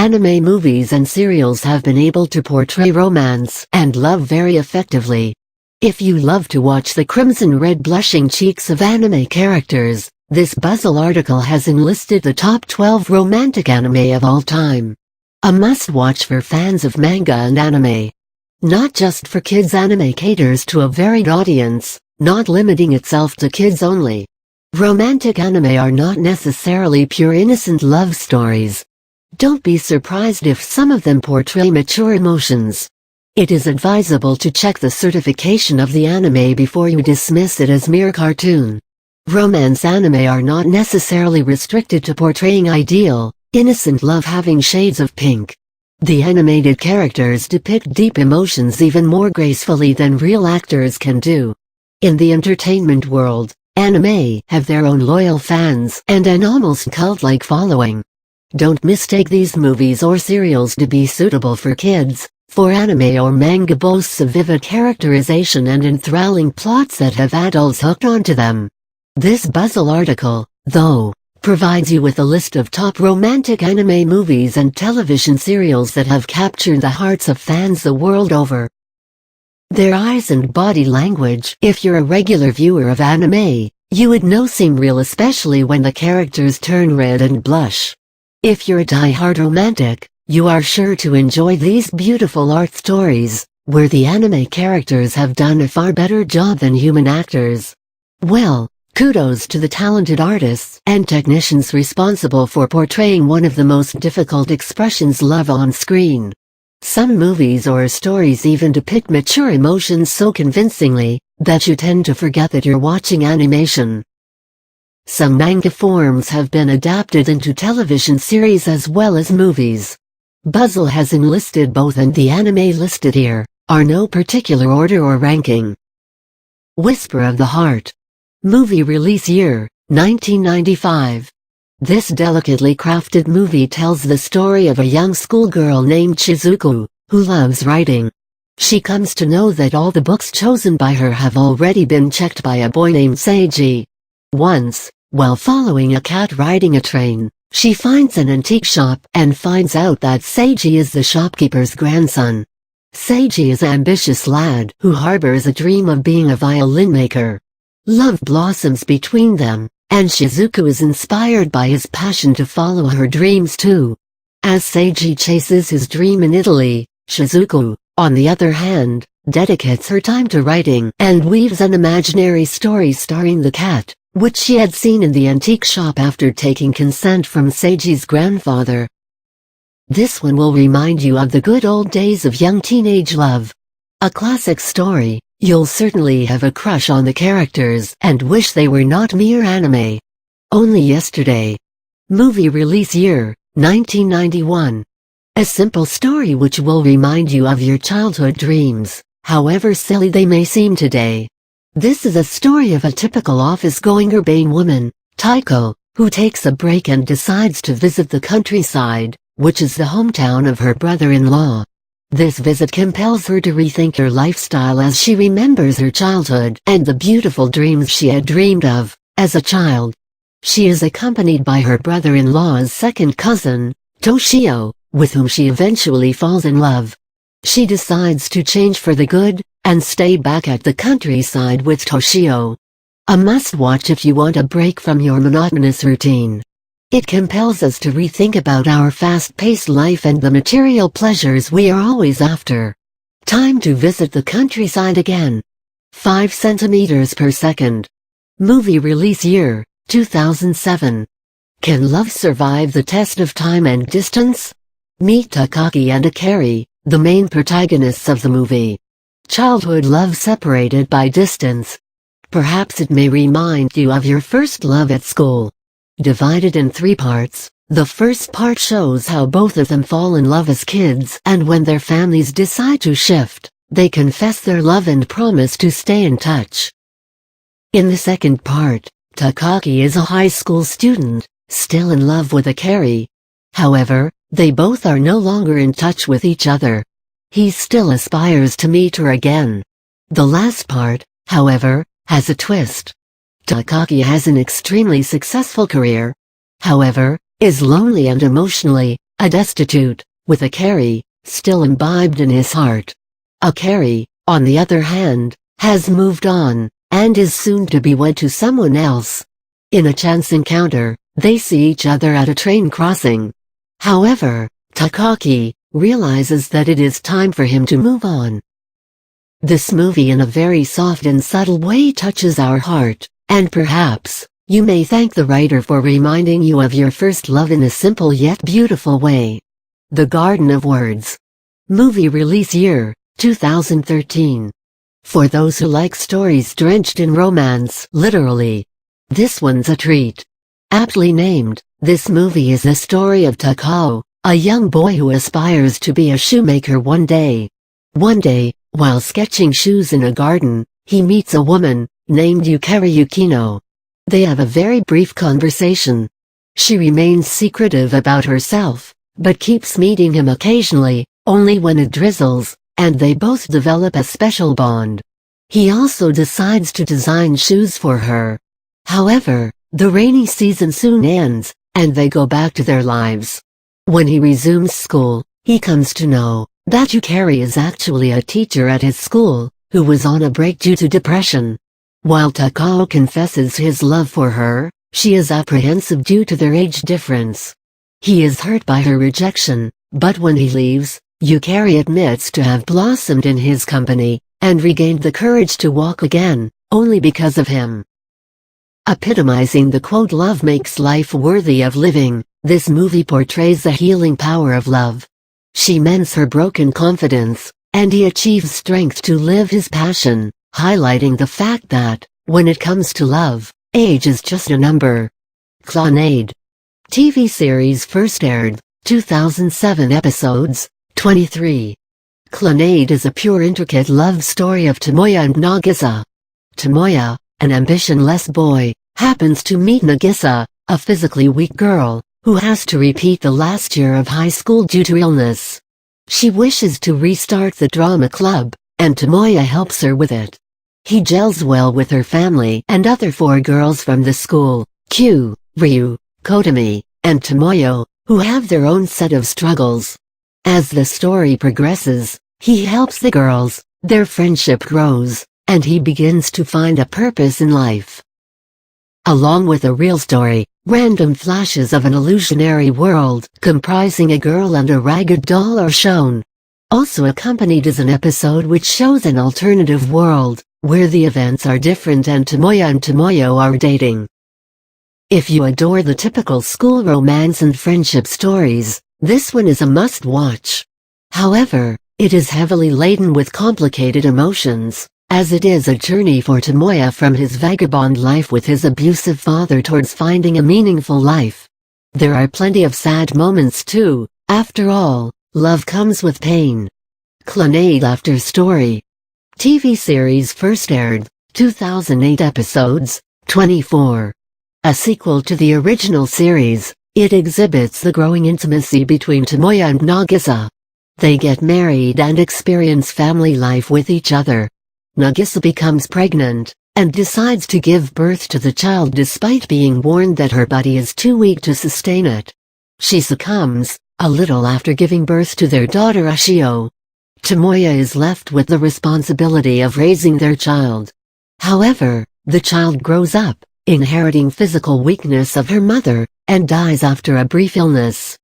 Anime movies and serials have been able to portray romance and love very effectively. If you love to watch the crimson-red blushing cheeks of anime characters, this Buzzle article has enlisted the top 12 romantic anime of all time. A must-watch for fans of manga and anime. Not just for kids, anime caters to a varied audience, not limiting itself to kids only. Romantic anime are not necessarily pure innocent love stories. Don't be surprised if some of them portray mature emotions. It is advisable to check the certification of the anime before you dismiss it as mere cartoon. Romance anime are not necessarily restricted to portraying ideal, innocent love having shades of pink. The animated characters depict deep emotions even more gracefully than real actors can do. In the entertainment world, anime have their own loyal fans and an almost cult-like following. Don't mistake these movies or serials to be suitable for kids, for anime or manga boasts of vivid characterization and enthralling plots that have adults hooked onto them. This Buzzle article, though, provides you with a list of top romantic anime movies and television serials that have captured the hearts of fans the world over. Their eyes and body language. If you're a regular viewer of anime, you would know seem real, especially when the characters turn red and blush. If you're a die-hard romantic, you are sure to enjoy these beautiful art stories, where the anime characters have done a far better job than human actors. Well, kudos to the talented artists and technicians responsible for portraying one of the most difficult expressions, love, on screen. Some movies or stories even depict mature emotions so convincingly that you tend to forget that you're watching animation. Some manga forms have been adapted into television series as well as movies. Buzzle has enlisted both, and the anime listed here are no particular order or ranking. Whisper of the Heart. Movie release year, 1995. This delicately crafted movie tells the story of a young schoolgirl named Shizuku, who loves writing. She comes to know that all the books chosen by her have already been checked by a boy named Seiji. Once, while following a cat riding a train, she finds an antique shop and finds out that Seiji is the shopkeeper's grandson. Seiji is an ambitious lad who harbors a dream of being a violin maker. Love blossoms between them, and Shizuku is inspired by his passion to follow her dreams too. As Seiji chases his dream in Italy, Shizuku, on the other hand, dedicates her time to writing and weaves an imaginary story starring the cat, which she had seen in the antique shop after taking consent from Seiji's grandfather. This one will remind you of the good old days of young teenage love. A classic story. You'll certainly have a crush on the characters and wish they were not mere anime. Only Yesterday. Movie release year, 1991. A simple story which will remind you of your childhood dreams, however silly they may seem today. This is a story of a typical office-going urbane woman, Taiko, who takes a break and decides to visit the countryside, which is the hometown of her brother-in-law. This visit compels her to rethink her lifestyle as she remembers her childhood and the beautiful dreams she had dreamed of as a child. She is accompanied by her brother-in-law's second cousin, Toshio, with whom she eventually falls in love. She decides to change for the good and stay back at the countryside with Toshio. A must-watch if you want a break from your monotonous routine. It compels us to rethink about our fast-paced life and the material pleasures we are always after. Time to visit the countryside again. 5 centimeters per second. Movie release year, 2007. Can love survive the test of time and distance? Meet Takaki and Akari, the main protagonists of the movie. Childhood love separated by distance. Perhaps it may remind you of your first love at school. Divided in 3 parts, the first part shows how both of them fall in love as kids, and when their families decide to shift, they confess their love and promise to stay in touch. In the second part, Takaki is a high school student, still in love with Akari. However, they both are no longer in touch with each other. He still aspires to meet her again. The last part, however, has a twist. Takaki has an extremely successful career. However, is lonely and emotionally a destitute, with Akari, still imbibed in his heart. Akari, on the other hand, has moved on, and is soon to be wed to someone else. In a chance encounter, they see each other at a train crossing. However, Takaki realizes that it is time for him to move on. This movie in a very soft and subtle way touches our heart, and perhaps, you may thank the writer for reminding you of your first love in a simple yet beautiful way. The Garden of Words. Movie release year, 2013. For those who like stories drenched in romance, literally, this one's a treat. Aptly named, this movie is the story of Takao, a young boy who aspires to be a shoemaker one day. One day, while sketching shoes in a garden, he meets a woman, named Yukari Yukino. They have a very brief conversation. She remains secretive about herself, but keeps meeting him occasionally, only when it drizzles, and they both develop a special bond. He also decides to design shoes for her. However, the rainy season soon ends, and they go back to their lives. When he resumes school, he comes to know that Yukari is actually a teacher at his school, who was on a break due to depression. While Takao confesses his love for her, she is apprehensive due to their age difference. He is hurt by her rejection, but when he leaves, Yukari admits to have blossomed in his company, and regained the courage to walk again, only because of him. Epitomizing the quote "Love makes life worthy of living," this movie portrays the healing power of love. She mends her broken confidence, and he achieves strength to live his passion, highlighting the fact that, when it comes to love, age is just a number. Clannad. TV series first aired, 2007 episodes, 23. Clannad is a pure intricate love story of Tomoya and Nagisa. Tomoya, an ambition-less boy, happens to meet Nagisa, a physically weak girl, who has to repeat the last year of high school due to illness. She wishes to restart the drama club, and Tomoya helps her with it. He gels well with her family and other 4 girls from the school, Kyu, Ryu, Kotomi, and Tomoyo, who have their own set of struggles. As the story progresses, he helps the girls, their friendship grows, and he begins to find a purpose in life. Along with a real story, random flashes of an illusionary world comprising a girl and a ragged doll are shown. Also accompanied is an episode which shows an alternative world, where the events are different and Tomoya and Tomoyo are dating. If you adore the typical school romance and friendship stories, this one is a must-watch. However, it is heavily laden with complicated emotions, as it is a journey for Tomoya from his vagabond life with his abusive father towards finding a meaningful life. There are plenty of sad moments too, after all, love comes with pain. Clannad After Story. TV series first aired, 2008 episodes, 24. A sequel to the original series, it exhibits the growing intimacy between Tomoya and Nagisa. They get married and experience family life with each other. Nagisa becomes pregnant, and decides to give birth to the child despite being warned that her body is too weak to sustain it. She succumbs, a little after giving birth to their daughter Ashio. Tomoya is left with the responsibility of raising their child. However, the child grows up, inheriting physical weakness of her mother, and dies after a brief illness.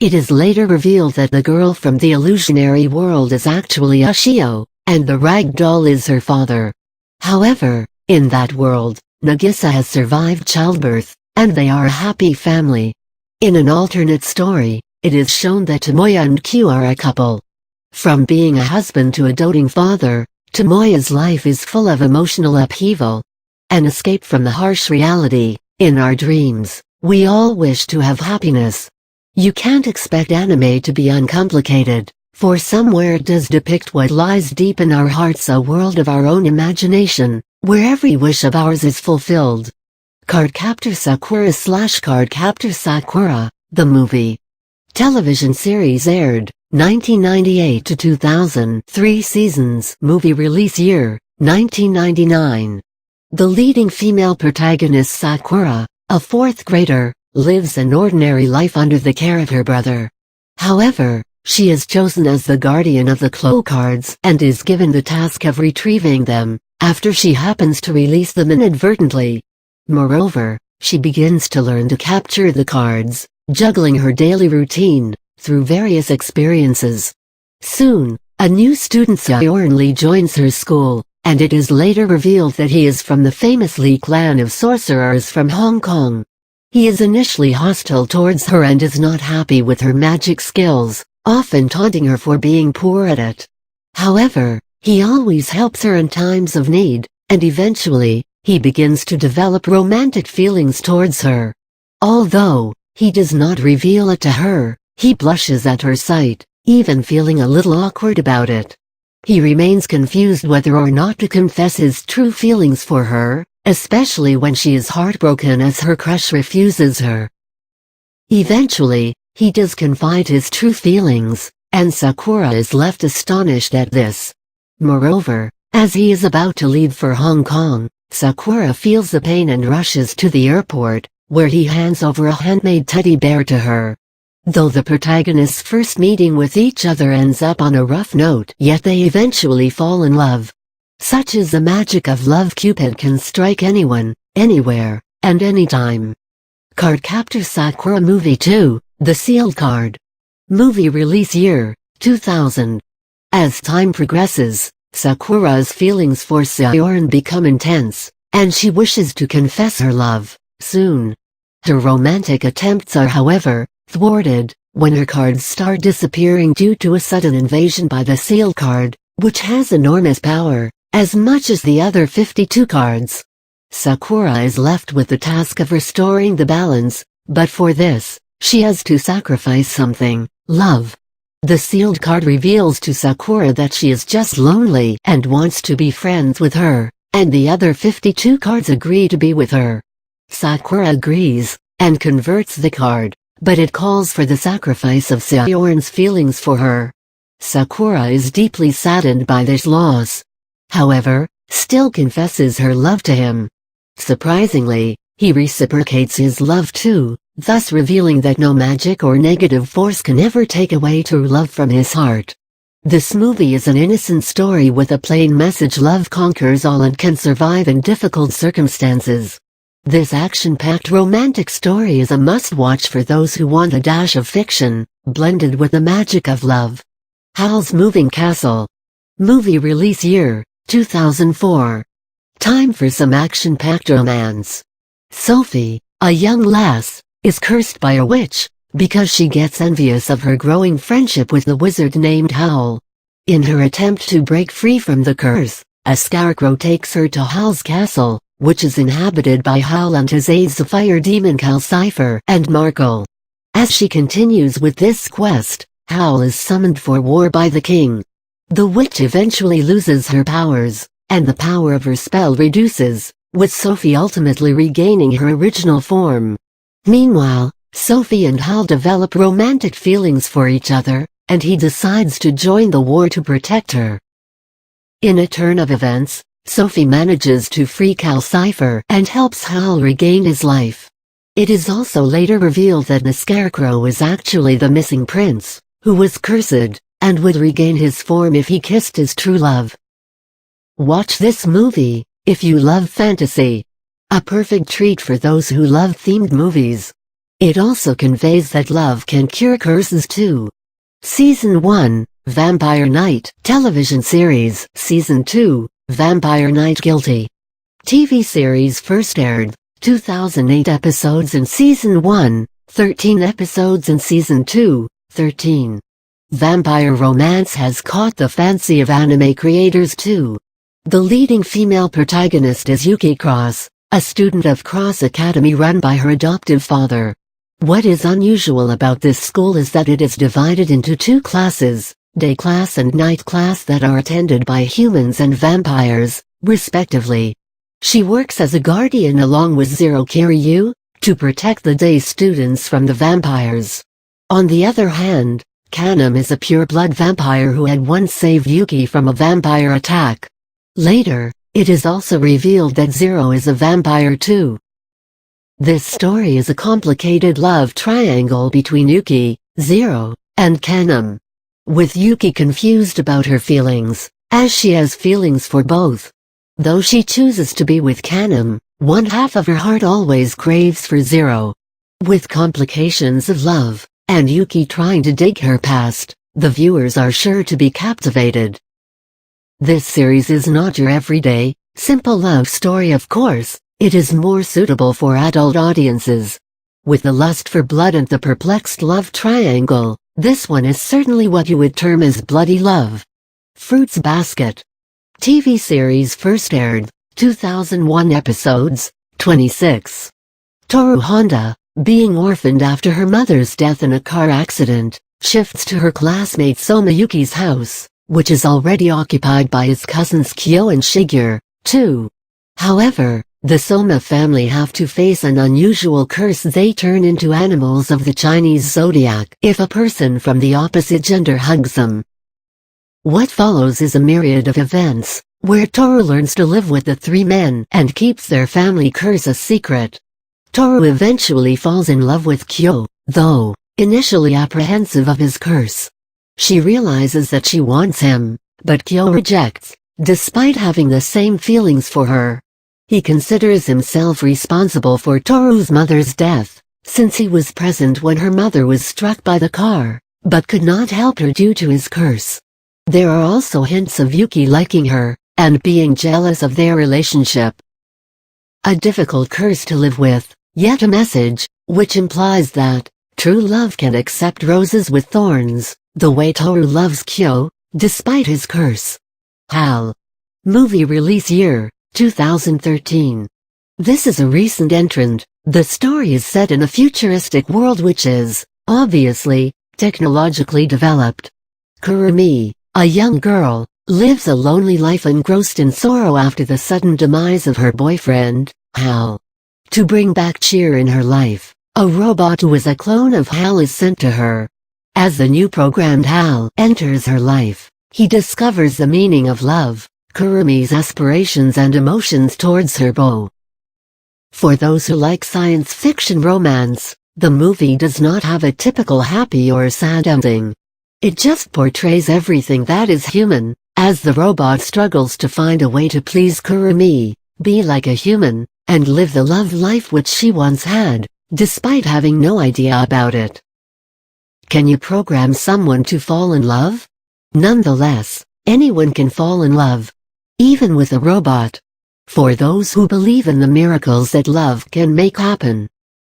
It is later revealed that the girl from the illusionary world is actually Ashio, and the rag doll is her father. However, in that world, Nagisa has survived childbirth, and they are a happy family. In an alternate story, it is shown that Tomoya and Kyu are a couple. From being a husband to a doting father, Tomoya's life is full of emotional upheaval. An escape from the harsh reality. In our dreams, we all wish to have happiness. You can't expect anime to be uncomplicated, for somewhere it does depict what lies deep in our hearts, a world of our own imagination, where every wish of ours is fulfilled. Cardcaptor Sakura / Cardcaptor Sakura, the movie. Television series aired, 1998 to 2000, 3 seasons. Movie release year, 1999. The leading female protagonist Sakura, a 4th grader, lives an ordinary life under the care of her brother. However, she is chosen as the guardian of the Clo cards and is given the task of retrieving them, after she happens to release them inadvertently. Moreover, she begins to learn to capture the cards, juggling her daily routine, through various experiences. Soon, a new student Sion Lee joins her school, and it is later revealed that he is from the famous Lee clan of sorcerers from Hong Kong. He is initially hostile towards her and is not happy with her magic skills, often taunting her for being poor at it. However, he always helps her in times of need, and eventually, he begins to develop romantic feelings towards her. Although he does not reveal it to her, he blushes at her sight, even feeling a little awkward about it. He remains confused whether or not to confess his true feelings for her, especially when she is heartbroken as her crush refuses her. Eventually, he does confide his true feelings, and Sakura is left astonished at this. Moreover, as he is about to leave for Hong Kong, Sakura feels the pain and rushes to the airport, where he hands over a handmade teddy bear to her. Though the protagonists' first meeting with each other ends up on a rough note, yet they eventually fall in love. Such is the magic of love. Cupid can strike anyone, anywhere, and anytime. Cardcaptor Sakura Movie 2, The Sealed Card. Movie release year, 2000. As time progresses, Sakura's feelings for Sion become intense, and she wishes to confess her love, soon. Her romantic attempts are, however, thwarted, when her cards start disappearing due to a sudden invasion by the sealed card, which has enormous power, as much as the other 52 cards. Sakura is left with the task of restoring the balance, but for this, she has to sacrifice something: love. The sealed card reveals to Sakura that she is just lonely and wants to be friends with her, and the other 52 cards agree to be with her. Sakura agrees, and converts the card, but it calls for the sacrifice of Sion's feelings for her. Sakura is deeply saddened by this loss. However, still confesses her love to him. Surprisingly, he reciprocates his love too, thus revealing that no magic or negative force can ever take away true love from his heart. This movie is an innocent story with a plain message: love conquers all and can survive in difficult circumstances. This action-packed romantic story is a must-watch for those who want a dash of fiction, blended with the magic of love. Howl's Moving Castle. Movie release year, 2004. Time for some action-packed romance. Sophie, a young lass, is cursed by a witch, because she gets envious of her growing friendship with the wizard named Howl. In her attempt to break free from the curse, a scarecrow takes her to Howl's castle, which is inhabited by Howl and his aides, the fire demon Calcifer and Marco. As she continues with this quest, Howl is summoned for war by the king. The witch eventually loses her powers, and the power of her spell reduces, with Sophie ultimately regaining her original form. Meanwhile, Sophie and Howl develop romantic feelings for each other, and he decides to join the war to protect her. In a turn of events, Sophie manages to free Calcifer and helps Howl regain his life. It is also later revealed that the Scarecrow is actually the missing prince, who was cursed, and would regain his form if he kissed his true love. Watch this movie, if you love fantasy. A perfect treat for those who love themed movies. It also conveys that love can cure curses too. Season 1, Vampire Knight television series. Season 2, Vampire Knight Guilty. TV series first aired, 2008 episodes in Season 1, 13 episodes in Season 2, 13. Vampire romance has caught the fancy of anime creators too. The leading female protagonist is Yuki Cross, a student of Cross Academy run by her adoptive father. What is unusual about this school is that it is divided into two classes, day class and night class, that are attended by humans and vampires, respectively. She works as a guardian along with Zero Kiryu, to protect the day students from the vampires. On the other hand, Kanem is a pure-blood vampire who had once saved Yuki from a vampire attack. Later, it is also revealed that Zero is a vampire too. This story is a complicated love triangle between Yuki, Zero, and Kanem. With Yuki confused about her feelings, as she has feelings for both. Though she chooses to be with Kanem, one half of her heart always craves for Zero. With complications of love, and Yuki trying to dig her past, the viewers are sure to be captivated. This series is not your everyday, simple love story, of course. It is more suitable for adult audiences. With the lust for blood and the perplexed love triangle, this one is certainly what you would term as bloody love. Fruits Basket TV series first aired, 2001 episodes, 26. Toru Honda, being orphaned after her mother's death in a car accident, shifts to her classmate Soma Yuki's house, which is already occupied by his cousins Kyo and Shigure, too. However, the Soma family have to face an unusual curse. They turn into animals of the Chinese zodiac if a person from the opposite gender hugs them. What follows is a myriad of events, where Toru learns to live with the three men and keeps their family curse a secret. Toru eventually falls in love with Kyo, though initially apprehensive of his curse. She realizes that she wants him, but Kyo rejects, despite having the same feelings for her. He considers himself responsible for Toru's mother's death, since he was present when her mother was struck by the car, but could not help her due to his curse. There are also hints of Yuki liking her, and being jealous of their relationship. A difficult curse to live with, yet a message, which implies that true love can accept roses with thorns, the way Toru loves Kyo, despite his curse. HAL. Movie release year, 2013. This is a recent entrant. The story is set in a futuristic world which is, obviously, technologically developed. Kurumi, a young girl, lives a lonely life engrossed in sorrow after the sudden demise of her boyfriend, Hal. To bring back cheer in her life, a robot who is a clone of Hal is sent to her. As the new programmed Hal enters her life, he discovers the meaning of love, Kurumi's aspirations and emotions towards her beau. For those who like science fiction romance, the movie does not have a typical happy or sad ending. It just portrays everything that is human, as the robot struggles to find a way to please Kurumi, be like a human, and live the love life which she once had, despite having no idea about it. Can you program someone to fall in love? Nonetheless, anyone can fall in love. Even with a robot. For those who believe in the miracles that love can make happen.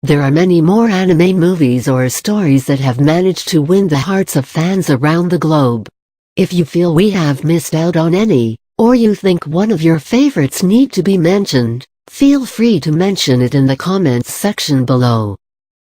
There are many more anime movies or stories that have managed to win the hearts of fans around the globe. If you feel we have missed out on any, or you think one of your favorites need to be mentioned, feel free to mention it in the comments section below.